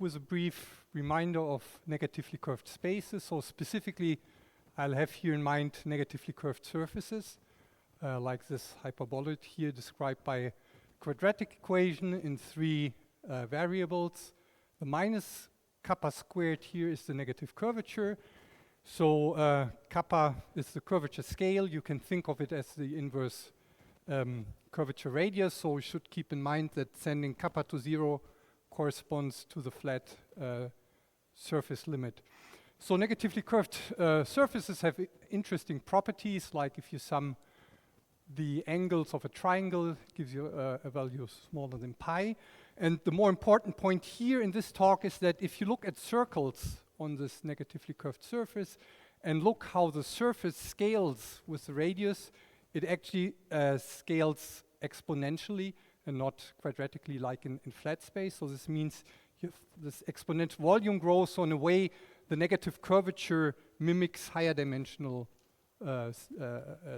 with a brief reminder of negatively curved spaces. So specifically, I'll have here in mind negatively curved surfaces, like this hyperboloid here described by a quadratic equation in 3 variables. The minus kappa squared here is the negative curvature. So kappa is the curvature scale. You can think of it as the inverse curvature radius. So we should keep in mind that sending kappa to 0 corresponds to the flat surface limit. So negatively curved surfaces have interesting properties, like if you sum the angles of a triangle, it gives you a value smaller than pi. And the more important point here in this talk is that if you look at circles on this negatively curved surface and look how the surface scales with the radius, it actually scales exponentially and not quadratically like in flat space. So this means you have this exponential volume growth. So in a way, the negative curvature mimics higher dimensional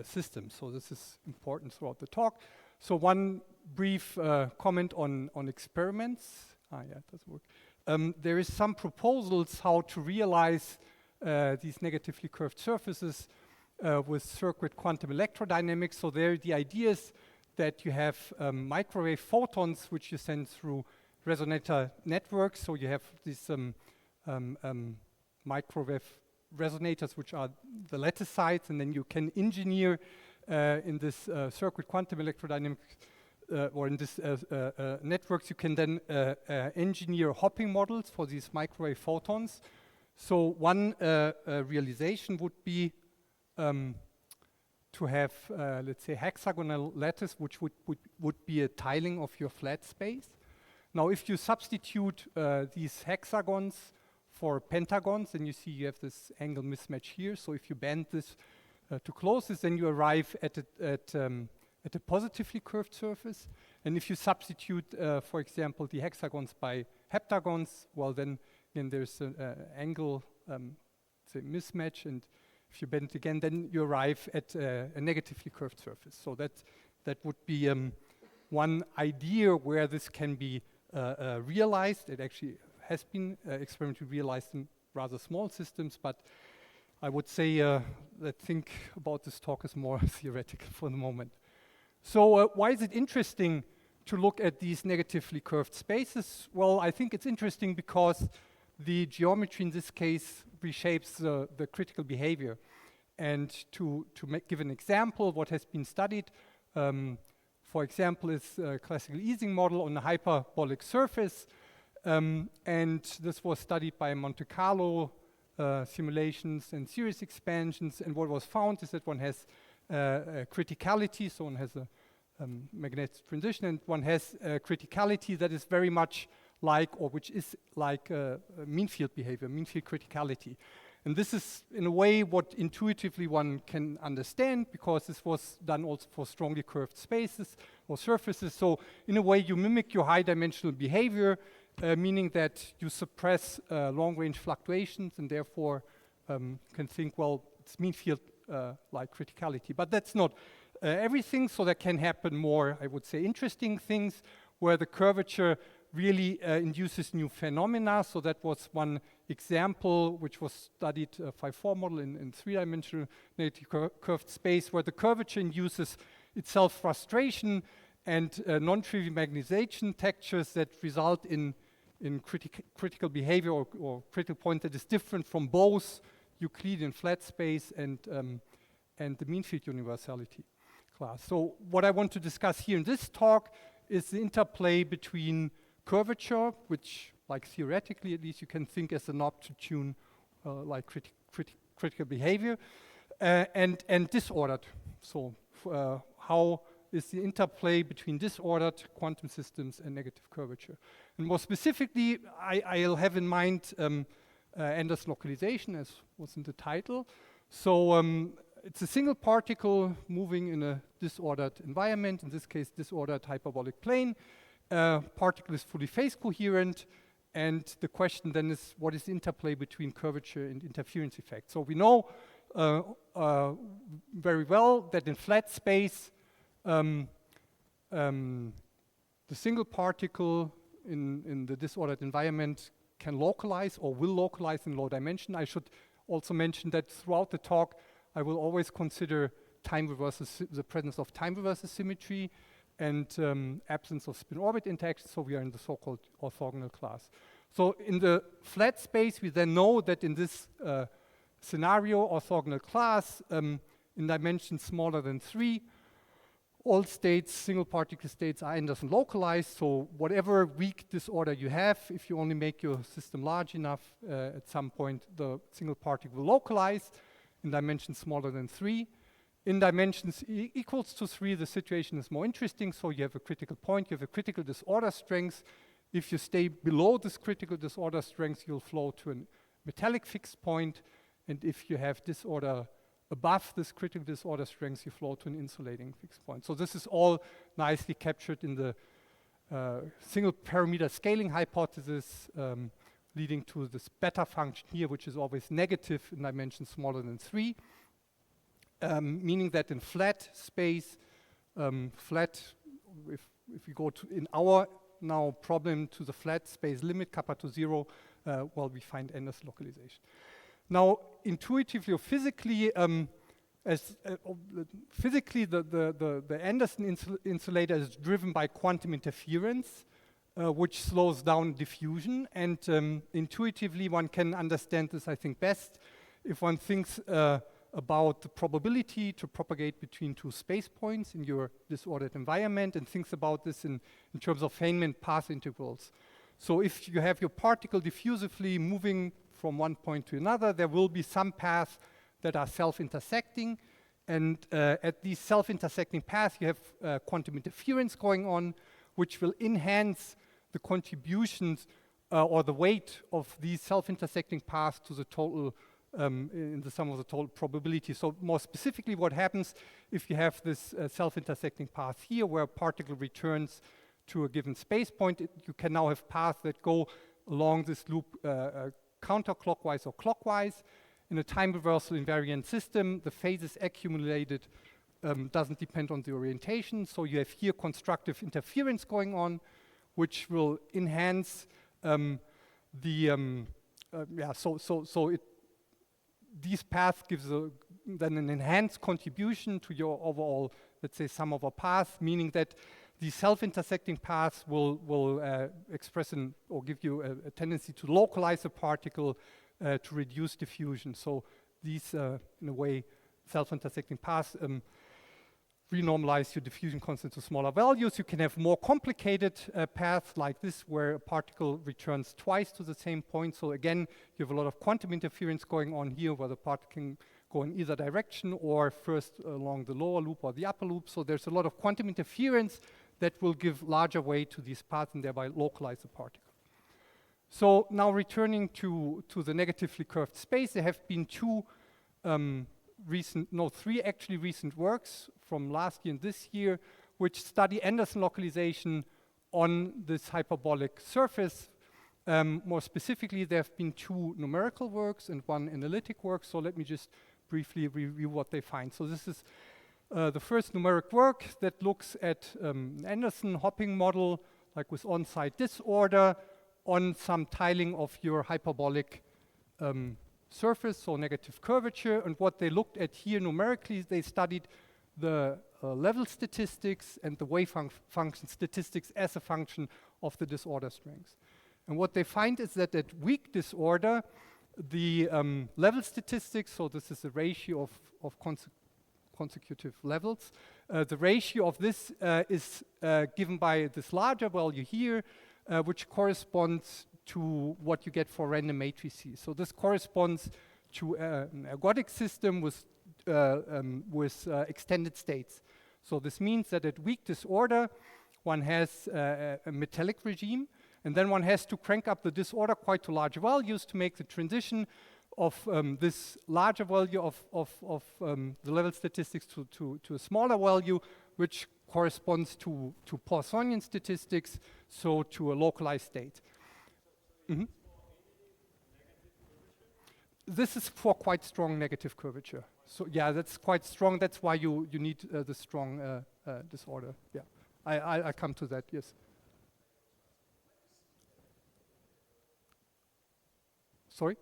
systems. So this is important throughout the talk. So one brief comment on experiments. Yeah, it doesn't work. There is some proposals how to realize these negatively curved surfaces with circuit quantum electrodynamics. So there the idea is that you have microwave photons which you send through resonator networks. So you have these microwave resonators which are the lattice sites, and then you can engineer in this circuit quantum electrodynamics or in this networks, you can then engineer hopping models for these microwave photons. So one realization would be to have, let's say, hexagonal lattice, which would be a tiling of your flat space. Now, if you substitute these hexagons for pentagons, then you see you have this angle mismatch here. So if you bend this to close this, then you arrive at a positively curved surface. And if you substitute, for example, the hexagons by heptagons, well, then there's an angle say mismatch, and if you bend it again, then you arrive at a negatively curved surface. So that would be one idea where this can be realized. It actually has been experimentally realized in rather small systems, but I would say that think about this talk is more theoretical for the moment. So why is it interesting to look at these negatively curved spaces? Well, I think it's interesting because the geometry in this case reshapes the critical behavior. And to give an example of what has been studied, for example, is a classical Ising model on a hyperbolic surface. And this was studied by Monte Carlo simulations and series expansions. And what was found is that one has criticality, so one has a magnetic transition, and one has criticality that is very much like, or which is like mean field behavior, mean field criticality. And this is, in a way, what intuitively one can understand, because this was done also for strongly curved spaces or surfaces. So in a way, you mimic your high-dimensional behavior, meaning that you suppress long-range fluctuations, and therefore can think, well, it's mean field like criticality. But that's not everything, so there can happen more, I would say, interesting things where the curvature really induces new phenomena. So that was one example which was studied, 5-4 model in 3-dimensional negatively curved space, where the curvature induces itself frustration and non-trivial magnetization textures that result in critical behavior or critical point that is different from both Euclidean flat space and the mean field universality class. So what I want to discuss here in this talk is the interplay between curvature, which, like theoretically at least, you can think as a knob to tune like critical behavior, and disordered. So how is the interplay between disordered quantum systems and negative curvature? And more specifically, I'll have in mind Anders' localization, as was in the title. So it's a single particle moving in a disordered environment, in this case disordered hyperbolic plane. Particle is fully phase coherent, and the question then is, what is the interplay between curvature and interference effect? So we know very well that in flat space, the single particle in the disordered environment can localize or will localize in low dimension. I should also mention that throughout the talk, I will always consider the presence of time reversal symmetry and absence of spin-orbit interaction, so we are in the so-called orthogonal class. So in the flat space, we then know that in this scenario, orthogonal class, in dimensions smaller than 3, all states, single particle states, are Anderson localized, so whatever weak disorder you have, if you only make your system large enough, at some point the single particle will localize in dimensions smaller than 3. In dimensions equals to 3, the situation is more interesting, so you have a critical point, you have a critical disorder strength. If you stay below this critical disorder strength, you'll flow to a metallic fixed point, and if you have disorder above this critical disorder strength, you flow to an insulating fixed point. So this is all nicely captured in the single parameter scaling hypothesis, leading to this beta function here, which is always negative in dimensions smaller than 3, meaning that in flat space, if we go to, in our now problem, to the flat space limit kappa to 0, well, we find Anderson localization. Now, intuitively or physically, physically, the Anderson insulator is driven by quantum interference, which slows down diffusion. And intuitively, one can understand this, I think, best if one thinks about the probability to propagate between two space points in your disordered environment, and thinks about this in terms of Feynman path integrals. So if you have your particle diffusively moving from one point to another, there will be some paths that are self-intersecting, and at these self-intersecting paths you have quantum interference going on, which will enhance the contributions or the weight of these self-intersecting paths to the total in the sum of the total probability. So more specifically, what happens if you have this self-intersecting path here where a particle returns to a given space point, you can now have paths that go along this loop counterclockwise or clockwise. In a time reversal invariant system, the phases accumulated doesn't depend on the orientation. So you have here constructive interference going on, which will enhance these paths gives then an enhanced contribution to your overall, let's say, sum over paths, meaning that the self-intersecting paths will express or give you a tendency to localize a particle to reduce diffusion. So these, in a way, self-intersecting paths renormalize your diffusion constant to smaller values. You can have more complicated paths like this, where a particle returns twice to the same point. So again, you have a lot of quantum interference going on here, where the particle can go in either direction, or first along the lower loop or the upper loop. So there's a lot of quantum interference that will give larger weight to these paths and thereby localize the particle. So now returning to the negatively curved space, there have been three actually recent works from last year and this year, which study Anderson localization on this hyperbolic surface. More specifically, there have been 2 numerical works and 1 analytic work. So let me just briefly review what they find. So this is the first numeric work that looks at Anderson hopping model, like with on-site disorder, on some tiling of your hyperbolic surface, so negative curvature. And what they looked at here numerically, they studied the level statistics and the wave function statistics as a function of the disorder strength. And what they find is that at weak disorder, the level statistics, so this is a ratio of consecutive levels, the ratio of this is given by this larger value here, which corresponds to what you get for random matrices. So this corresponds to an ergodic system with extended states. So this means that at weak disorder, one has a metallic regime, and then one has to crank up the disorder quite to large values to make the transition of this larger value of the level statistics to a smaller value, which corresponds to Poissonian statistics, so to a localized state. Mm-hmm. This is for quite strong negative curvature. So yeah, that's quite strong. That's why you need the strong disorder. Yeah, I come to that. Yes. Sorry?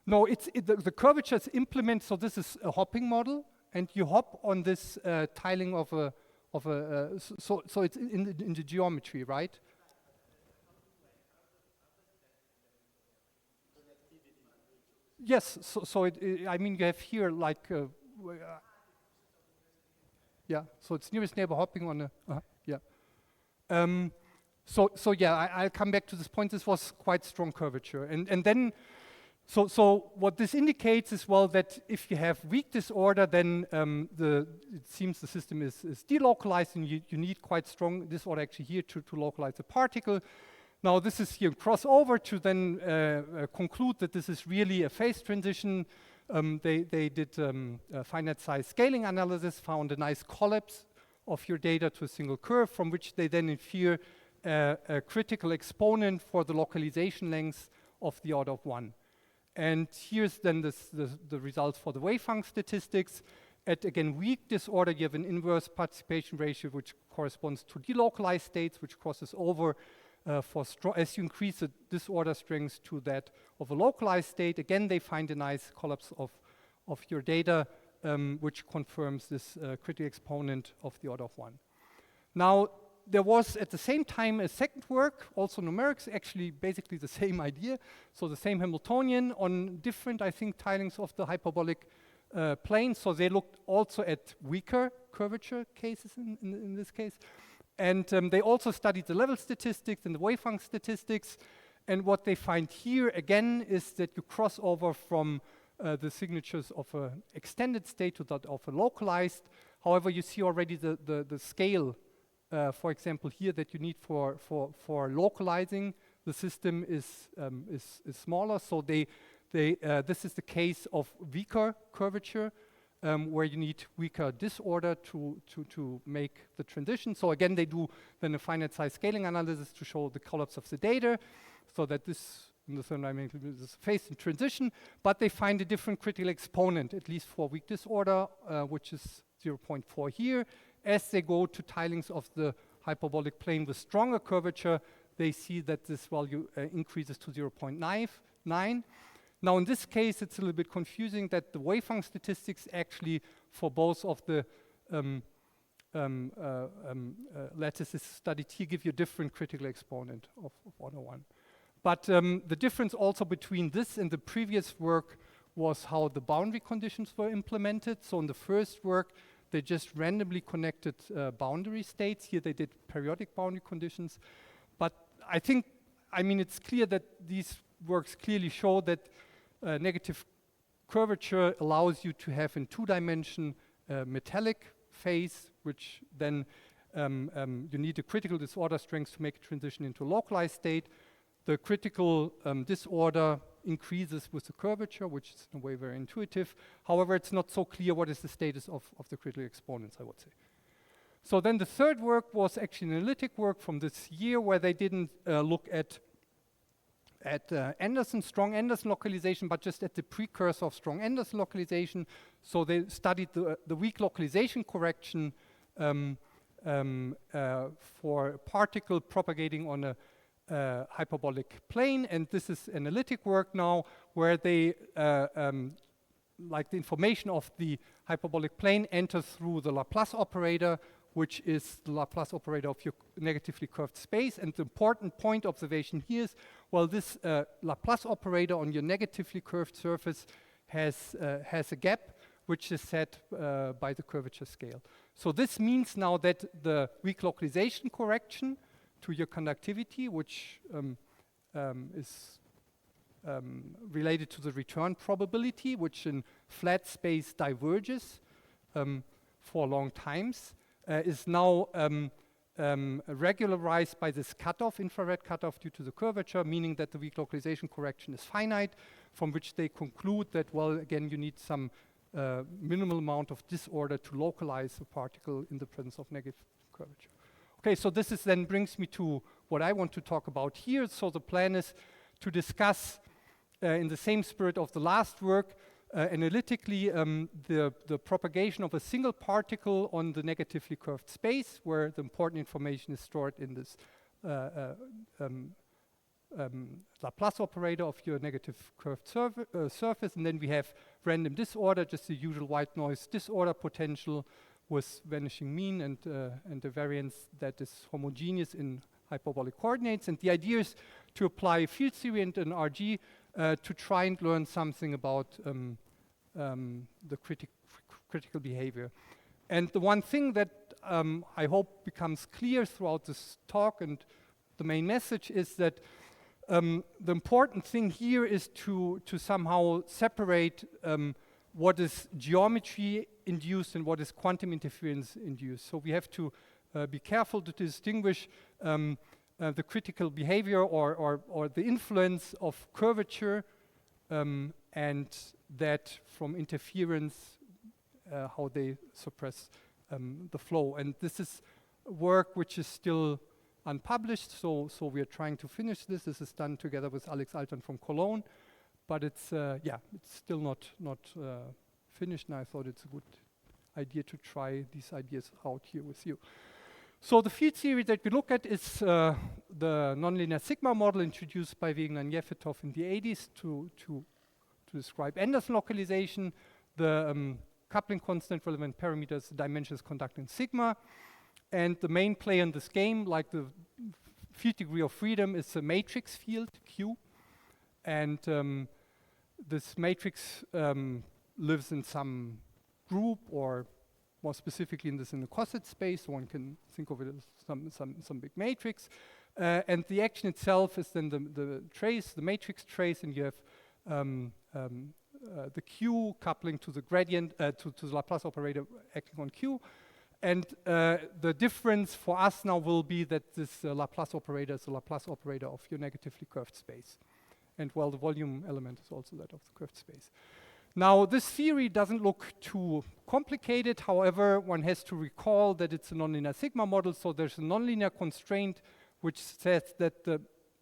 No, the curvature is implemented, so this is a hopping model, and you hop on this tiling of a, so it's in the geometry, right? Yes, so I mean, you have here like, yeah, so it's nearest neighbor hopping on a, yeah. So yeah, I'll come back to this point. This was quite strong curvature. And then, so what this indicates is, well, that if you have weak disorder, then it seems the system is delocalized, and you need quite strong disorder actually here to localize the particle. Now this is here crossover to then conclude that this is really a phase transition. They did a finite size scaling analysis, found a nice collapse of your data to a single curve, from which they then infer a critical exponent for the localization length of the order of 1. And here's then the results for the wave-function statistics. At, again, weak disorder, you have an inverse participation ratio, which corresponds to delocalized states, which crosses over as you increase the disorder strength to that of a localized state. Again, they find a nice collapse of your data, which confirms this critical exponent of the order of 1. Now, there was at the same time a second work, also numerics, actually basically the same idea. So the same Hamiltonian on different, I think, tilings of the hyperbolic plane. So they looked also at weaker curvature cases in this case. And they also studied the level statistics and the wave-function statistics. And what they find here, again, is that you cross over from the signatures of an extended state to that of a localized. However, you see already the scale, for example, here that you need for localizing the system is smaller. So this is the case of weaker curvature, where you need weaker disorder to make the transition. So again, they do then a finite size scaling analysis to show the collapse of the data, so that this in the thermodynamic is phase in transition, but they find a different critical exponent, at least for weak disorder, which is 0.4 here. As they go to tilings of the hyperbolic plane with stronger curvature, they see that this value increases to 0.9. Now, in this case, it's a little bit confusing that the wave-function statistics actually for both of the lattices studied here give you a different critical exponent of order 1. But the difference also between this and the previous work was how the boundary conditions were implemented. So in the first work, they just randomly connected boundary states. Here they did periodic boundary conditions. But I think, I mean, it's clear that these works clearly show that negative curvature allows you to have in 2-dimension metallic phase, which then you need a critical disorder strength to make a transition into a localized state. The critical disorder increases with the curvature, which is in a way very intuitive. However, it's not so clear what is the status of the critical exponents, I would say. So then the third work was actually an analytic work from this year, where they didn't look at strong Anderson localization, but just at the precursor of strong Anderson localization. So they studied the weak localization correction for a particle propagating on a hyperbolic plane. And this is analytic work now, where they, like the information of the hyperbolic plane enters through the Laplace operator, which is the Laplace operator of your negatively curved space. And the important point observation here is, well, this Laplace operator on your negatively curved surface has a gap, which is set by the curvature scale. So this means now that the weak localization correction to your conductivity, which is related to the return probability, which in flat space diverges for long times, is now regularized by this cutoff, infrared cutoff, due to the curvature, meaning that the weak localization correction is finite, from which they conclude that, well, again, you need some minimal amount of disorder to localize the particle in the presence of negative curvature. Okay, so this is then brings me to what I want to talk about here. So the plan is to discuss, in the same spirit of the last work, analytically the propagation of a single particle on the negatively curved space, where the important information is stored in this Laplace operator of your negative curved surface, and then we have random disorder, just the usual white noise disorder potential with vanishing mean and the variance that is homogeneous in hyperbolic coordinates. And the idea is to apply field theory and an RG to try and learn something about the critical behavior. And the one thing that I hope becomes clear throughout this talk, and the main message, is that the important thing here is to somehow separate what is geometry induced and what is quantum interference induced. So we have to be careful to distinguish the critical behavior or the influence of curvature and that from interference, how they suppress the flow. And this is work which is still unpublished, so we are trying to finish this. This is done together with Alex Altan from Cologne, but it's it's still not finished, and I thought it's a good idea to try these ideas out here with you. So the field theory that we look at is the nonlinear sigma model introduced by Wegener and Yefetov in the 80s to describe Anderson localization. The coupling constant relevant parameters, the dimensions conducting sigma. And the main player in this game, like the field degree of freedom, is a matrix field, Q. And this matrix lives in some group, or more specifically in a coset space. One can think of it as some big matrix. And the action itself is then the trace, the matrix trace, and you have the Q coupling to the gradient, to the Laplace operator acting on Q. And the difference for us now will be that this Laplace operator is the Laplace operator of your negatively curved space. And well, the volume element is also that of the curved space. Now, this theory doesn't look too complicated. However, one has to recall that it's a nonlinear sigma model, so there's a nonlinear constraint which says that the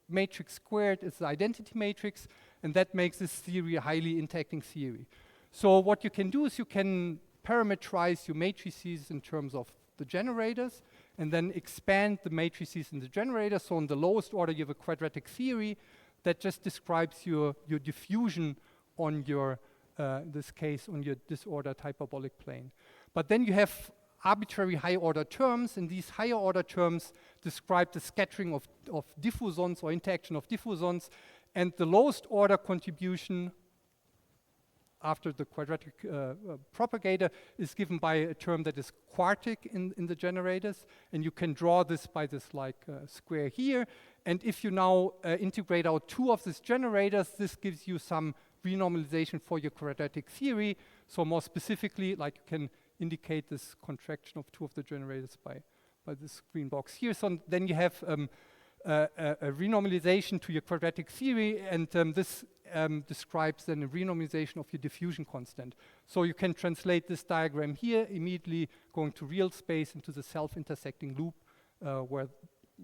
matrix squared is the identity matrix, and that makes this theory a highly interacting theory. So what you can do is you can parameterize your matrices in terms of the generators, and then expand the matrices in the generator. So in the lowest order, you have a quadratic theory that just describes your diffusion on your, this case, on your disordered hyperbolic plane. But then you have arbitrary high order terms, and these higher order terms describe the scattering of diffusons or interaction of diffusons, and the lowest order contribution after the quadratic propagator is given by a term that is quartic in the generators, and you can draw this by this square here. And if you now integrate out two of these generators, this gives you some renormalization for your quadratic theory. So more specifically, like you can indicate this contraction of two of the generators by this green box here. So then you have a renormalization to your quadratic theory, and this describes then a renormalization of your diffusion constant. So you can translate this diagram here, immediately going to real space into the self-intersecting loop, where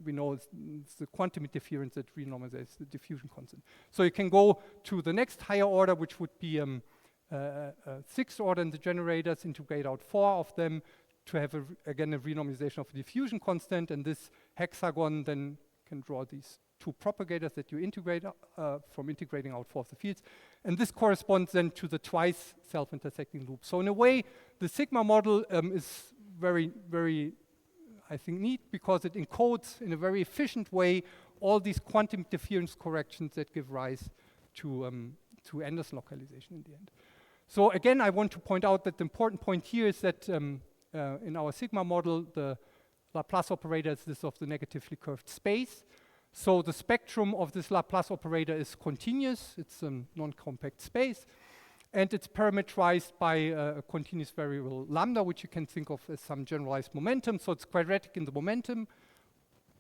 we know it's the quantum interference that renormalizes the diffusion constant. So you can go to the next higher order, which would be sixth order in the generators, integrate out four of them to have, again, a renormalization of the diffusion constant, and this hexagon then can draw these two propagators that you integrate from integrating out four of the fields. And this corresponds then to the twice self-intersecting loop. So in a way, the sigma model is very, very, I think, neat, because it encodes in a very efficient way all these quantum interference corrections that give rise to Anderson localization in the end. So again, I want to point out that the important point here is that in our sigma model, the Laplace operator is this of the negatively curved space. So the spectrum of this Laplace operator is continuous. It's a non-compact space. And it's parameterized by a continuous variable lambda, which you can think of as some generalized momentum. So it's quadratic in the momentum,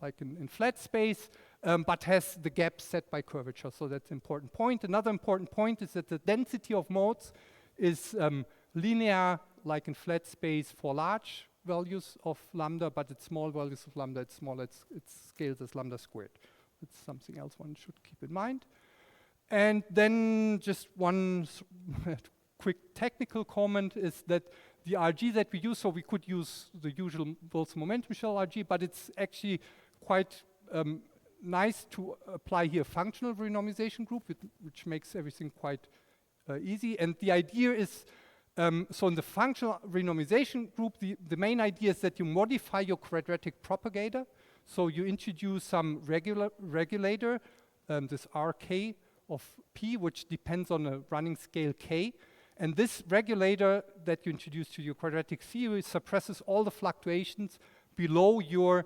like in flat space, but has the gap set by curvature. So that's an important point. Another important point is that the density of modes is linear, like in flat space, for large values of lambda, but at small values of lambda, it's smaller. It scales as lambda squared. It's something else one should keep in mind. And then just one quick technical comment is that the RG that we use, so we could use the usual Wilson momentum shell RG, but it's actually quite nice to apply here functional renormalization group, which makes everything quite easy. And the idea is, so in the functional renormalization group, the main idea is that you modify your quadratic propagator. So you introduce some regulator, this RK of P, which depends on a running scale K. And this regulator that you introduce to your quadratic theory suppresses all the fluctuations below your,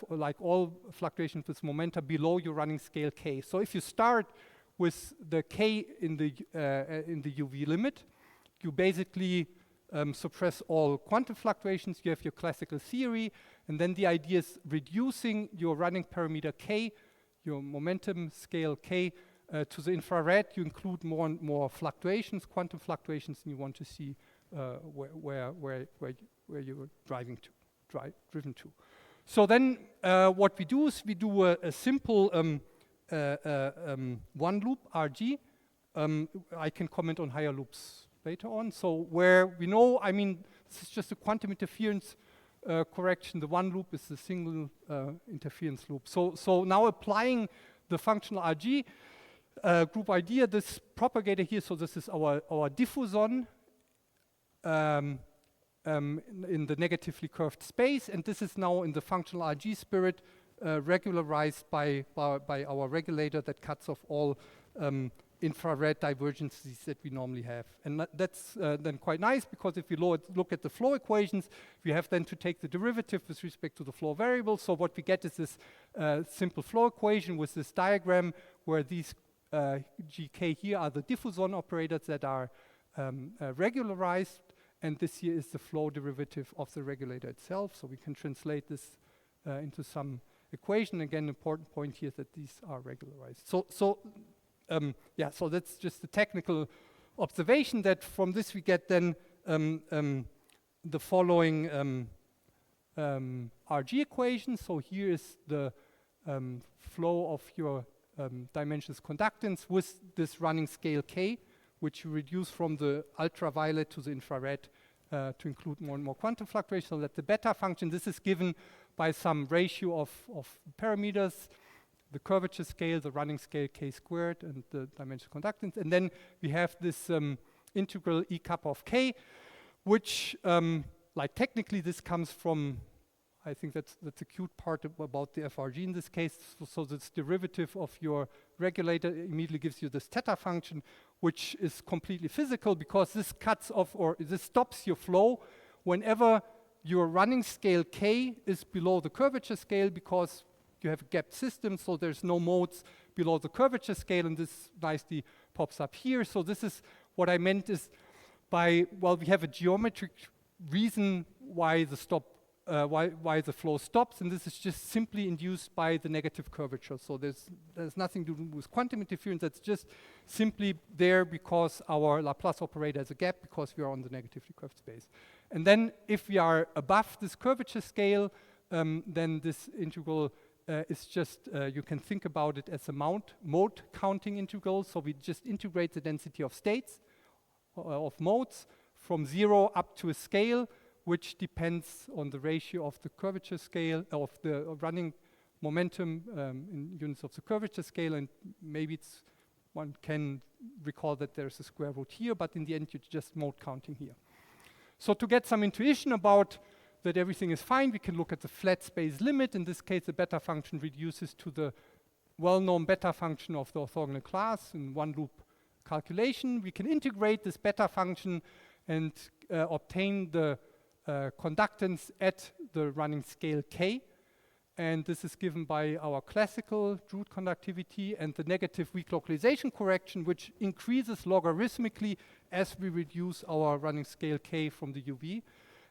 like all fluctuations with momenta below your running scale K. So if you start with the K in the UV limit, you basically suppress all quantum fluctuations. You have your classical theory, and then the idea is reducing your running parameter K, your momentum scale K, to the infrared. You include more and more fluctuations, quantum fluctuations, and you want to see where you're driven to. So then what we do is we do a simple one loop RG. I can comment on higher loops later on. So where we know, I mean, this is just a quantum interference correction. The one loop is the single interference loop. So now applying the functional RG group idea, this propagator here, so this is our diffuson in the negatively curved space, and this is now in the functional RG spirit regularized by our regulator that cuts off all infrared divergences that we normally have. And that's then quite nice, because if we look at the flow equations, we have then to take the derivative with respect to the flow variable. So what we get is this simple flow equation with this diagram where these GK here are the diffuson operators that are regularized, and this here is the flow derivative of the regulator itself. So we can translate this into some equation. Again, important point here is that these are regularized. So that's just the technical observation, that from this we get then the following RG equation. So here is the flow of your dimensionless conductance with this running scale K, which you reduce from the ultraviolet to the infrared to include more and more quantum fluctuations. So that the beta function, this is given by some ratio of parameters, the curvature scale, the running scale K squared, and the dimensional conductance. And then we have this integral E kappa of K, which, like technically this comes from, I think that's a cute part about the FRG in this case. So this derivative of your regulator immediately gives you this theta function, which is completely physical, because this cuts off, or this stops your flow whenever your running scale K is below the curvature scale, because you have a gapped system, so there's no modes below the curvature scale, and this nicely pops up here. So this is what I meant is by, well, we have a geometric reason why the flow stops, and this is just simply induced by the negative curvature. So there's nothing to do with quantum interference. That's just simply there because our Laplace operator has a gap, because we are on the negatively curved space. And then if we are above this curvature scale, then this integral is just, you can think about it as a mode counting integral. So we just integrate the density of states, of modes, from 0 up to a scale, which depends on the ratio of the curvature scale, of the running momentum in units of the curvature scale. And maybe one can recall that there's a square root here, but in the end, you're just mode counting here. So to get some intuition about that everything is fine, we can look at the flat space limit. In this case, the beta function reduces to the well-known beta function of the orthogonal class in one loop calculation. We can integrate this beta function and obtain the conductance at the running scale K. And this is given by our classical Drude conductivity and the negative weak localization correction, which increases logarithmically as we reduce our running scale K from the UV.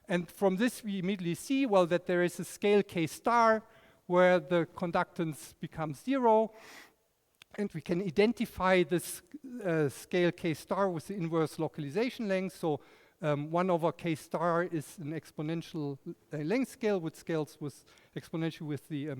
And from this, we immediately see, well, that there is a scale K star where the conductance becomes 0. And we can identify this scale K star with the inverse localization length. So 1 over K star is an exponential length scale, which scales with exponentially with the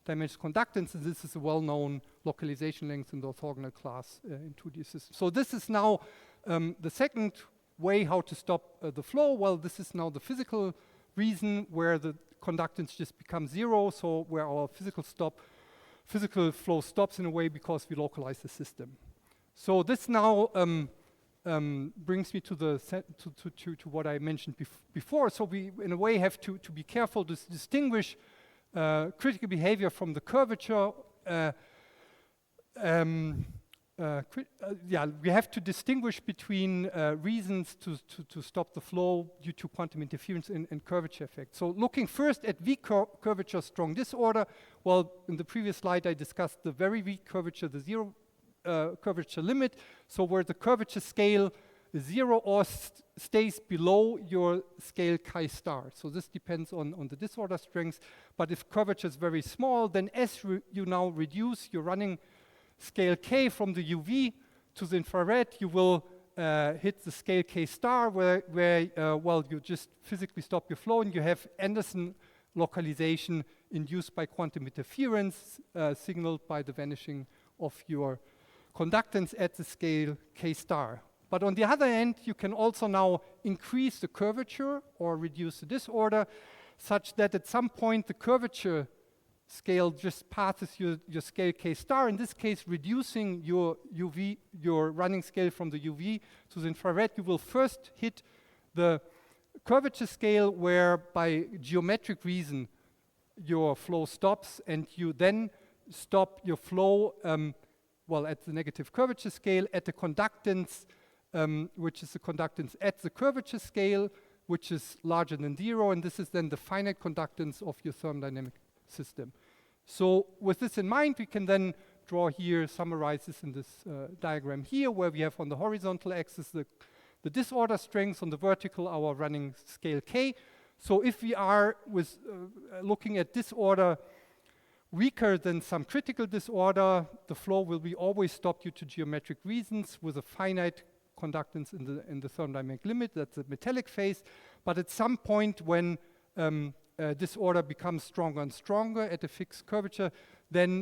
dimensional conductance. And this is a well-known localization length in the orthogonal class in 2D systems. So this is now the second way how to stop the flow. Well, this is now the physical reason where the conductance just becomes 0, so where our physical stop physical flow stops in a way because we localize the system. So this now brings me to to what I mentioned before. So we, in a way, have to be careful to distinguish critical behavior from the curvature. We have to distinguish between reasons to stop the flow due to quantum interference and curvature effect. So looking first at weak curvature strong disorder, well, in the previous slide I discussed the very weak curvature, the zero curvature limit, so where the curvature scale is zero or stays below your scale chi star. So this depends on the disorder strength, but if curvature is very small, then as you now reduce your running scale K from the UV to the infrared, you will hit the scale K star where you just physically stop your flow and you have Anderson localization induced by quantum interference signaled by the vanishing of your conductance at the scale K star. But on the other hand, you can also now increase the curvature or reduce the disorder such that at some point the curvature scale just passes your scale K star, in this case reducing your running scale from the UV to the infrared. You will first hit the curvature scale where by geometric reason your flow stops, and you then stop your flow at the negative curvature scale at the conductance which is the conductance at the curvature scale, which is larger than 0, and this is then the finite conductance of your thermodynamic system. So with this in mind, we can then draw here, summarize this in this diagram here, where we have on the horizontal axis the disorder strength, on the vertical our running scale K. So if we are with looking at disorder weaker than some critical disorder, the flow will be always stopped due to geometric reasons with a finite conductance in the thermodynamic limit, that's the metallic phase. But at some point when disorder becomes stronger and stronger at a fixed curvature, then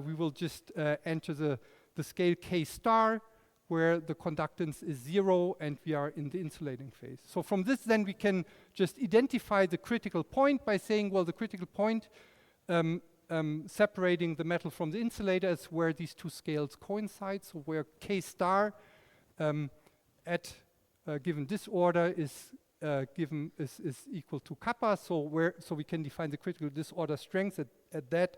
we will just enter the scale K star, where the conductance is 0 and we are in the insulating phase. So from this then we can just identify the critical point by saying, well, the critical point separating the metal from the insulator is where these two scales coincide, so where K star at a given disorder is equal to kappa, so we can define the critical disorder strength at that,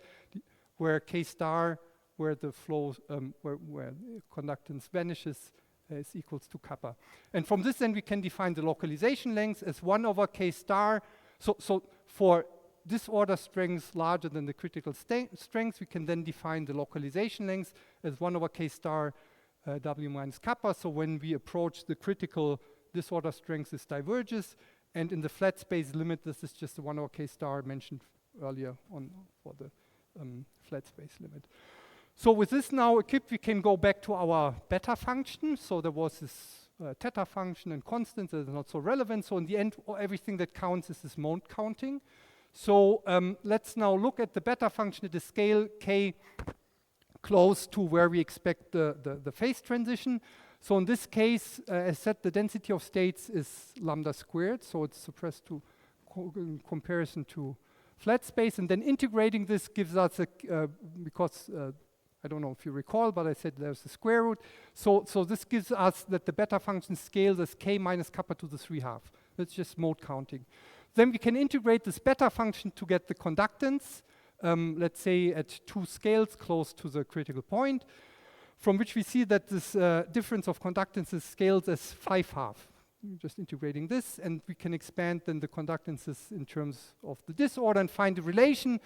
where K star, where the flow, where conductance vanishes, is equals to kappa. And from this then we can define the localization length as 1 over K star. So for disorder strengths larger than the critical strength, we can then define the localization length as 1 over K star W minus kappa. So when we approach the critical disorder strength, this diverges, and in the flat space limit, this is just the 1 over K star mentioned earlier for the flat space limit. So with this now equipped, we can go back to our beta function. So there was this theta function and constant that is not so relevant. So in the end, everything that counts is this mode counting. So let's now look at the beta function at the scale K close to where we expect the phase transition. So in this case, as said, the density of states is lambda squared, so it's suppressed to in comparison to flat space, and then integrating this gives us because I don't know if you recall, but I said there's a square root. So this gives us that the beta function scales as K minus kappa to the 3/2. That's just mode counting. Then we can integrate this beta function to get the conductance, let's say at 2 scales close to the critical point, from which we see that this difference of conductances scales as 5/2. Just integrating this, and we can expand then the conductances in terms of the disorder and find the relation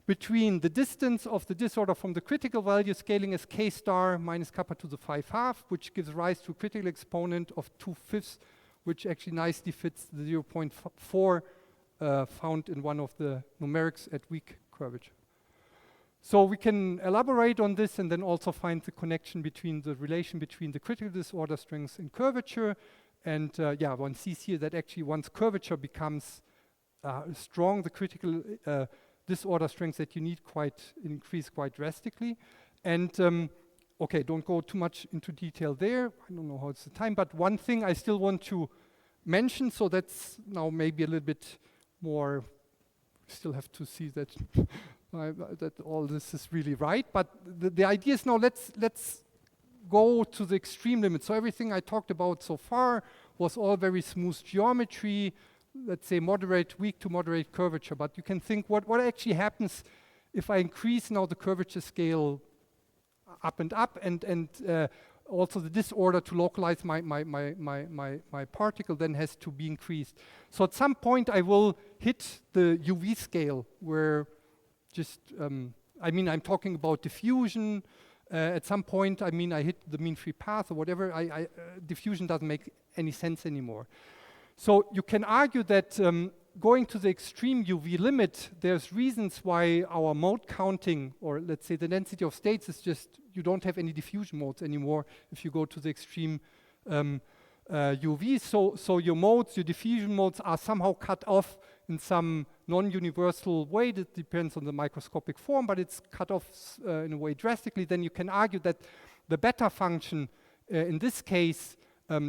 between the distance of the disorder from the critical value scaling as K star minus kappa to the 5/2, which gives rise to a critical exponent of 2/5, which actually nicely fits the 0.4 found in one of the numerics at weak curvature. So we can elaborate on this and then also find the connection between the relation between the critical disorder strength and curvature. And one sees here that actually once curvature becomes strong, the critical disorder strength that you need increase quite drastically. And okay, don't go too much into detail there. I don't know how it's the time, but one thing I still want to mention, so that's now maybe a little bit more, still have to see that that all this is really right. But the idea is now let's go to the extreme limit. So everything I talked about so far was all very smooth geometry, let's say weak to moderate curvature. But you can think what actually happens if I increase now the curvature scale up and up, and also the disorder to localize my particle then has to be increased. So at some point I will hit the UV scale where just, I'm talking about diffusion. At some point, I hit the mean free path or whatever. Diffusion doesn't make any sense anymore. So you can argue that going to the extreme UV limit, there's reasons why our mode counting, or let's say the density of states, is just, you don't have any diffusion modes anymore if you go to the extreme UV. So your modes, your diffusion modes are somehow cut off in some non-universal way. That depends on the microscopic form, but it's cut off in a way drastically. Then you can argue that the beta function in this case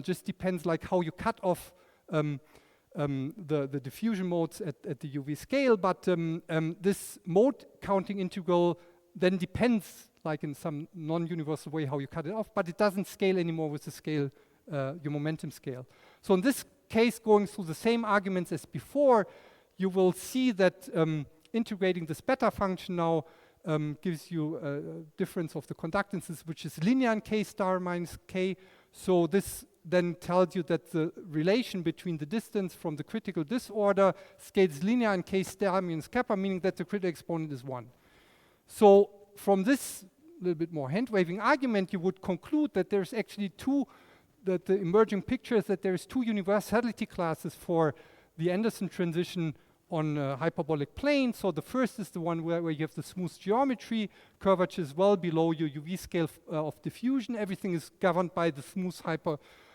just depends like how you cut off the diffusion modes at the UV scale, but this mode counting integral then depends like in some non-universal way how you cut it off, but it doesn't scale anymore with the scale, your momentum scale. So in this case, going through the same arguments as before, you will see that integrating this beta function now gives you a difference of the conductances, which is linear in k star minus k. So this then tells you that the relation between the distance from the critical disorder scales linear in k star minus kappa, meaning that the critical exponent is 1. So from this little bit more hand-waving argument, you would conclude that there's actually that the emerging picture is that there's two universality classes for the Anderson transition on hyperbolic planes. So the first is the one where you have the smooth geometry, curvature is well below your UV scale of diffusion. Everything is governed by the smooth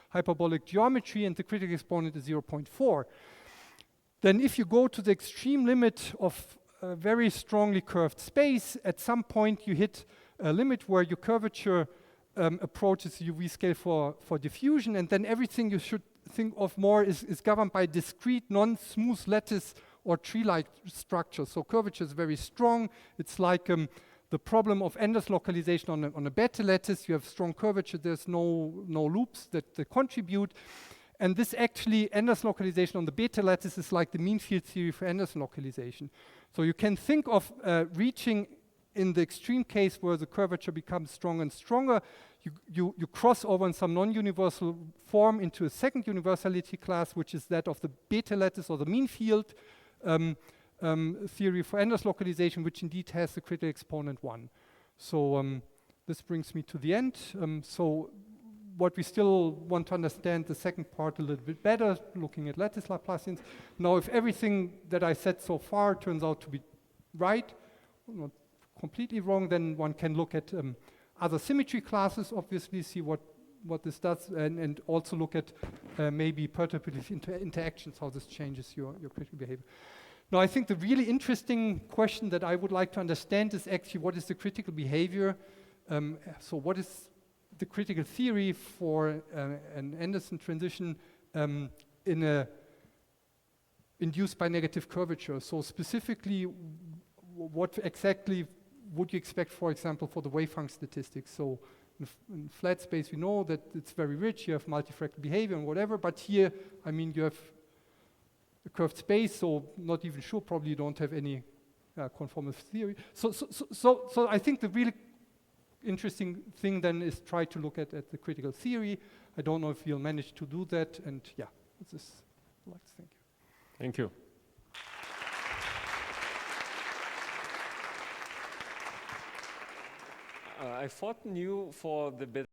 hyperbolic geometry, and the critical exponent is 0.4. Then if you go to the extreme limit of a very strongly curved space, at some point you hit a limit where your curvature approaches the UV scale for diffusion, and then everything you should think of more is governed by discrete non-smooth lattice or tree-like structure. So curvature is very strong. It's like the problem of Anders localization on a beta lattice. You have strong curvature. There's no loops that contribute. And this actually, Anders localization on the beta lattice is like the mean field theory for Anderson localization. So you can think of reaching in the extreme case where the curvature becomes stronger and stronger, you cross over in some non-universal form into a second universality class, which is that of the beta lattice or the mean field theory for Anders localization, which indeed has the critical exponent 1. So this brings me to the end. So what we still want to understand the second part a little bit better, looking at lattice Laplacians. Now, if everything that I said so far turns out to be right, not completely wrong, then one can look at other symmetry classes, obviously, see what this does, and also look at maybe perturbative interactions, how this changes your critical behavior. Now, I think the really interesting question that I would like to understand is actually what is the critical behavior? So what is the critical theory for an Anderson transition induced by negative curvature? So specifically, what exactly would you expect, for example, for the wave function statistics? So in flat space, we know that it's very rich, you have multifractal behavior and whatever, but here, you have a curved space, so not even sure, probably you don't have any conformal theory. So I think the really interesting thing then is try to look at the critical theory. I don't know if we'll manage to do that, and yeah, this is I'd like to thank you. Thank you. I fought you for the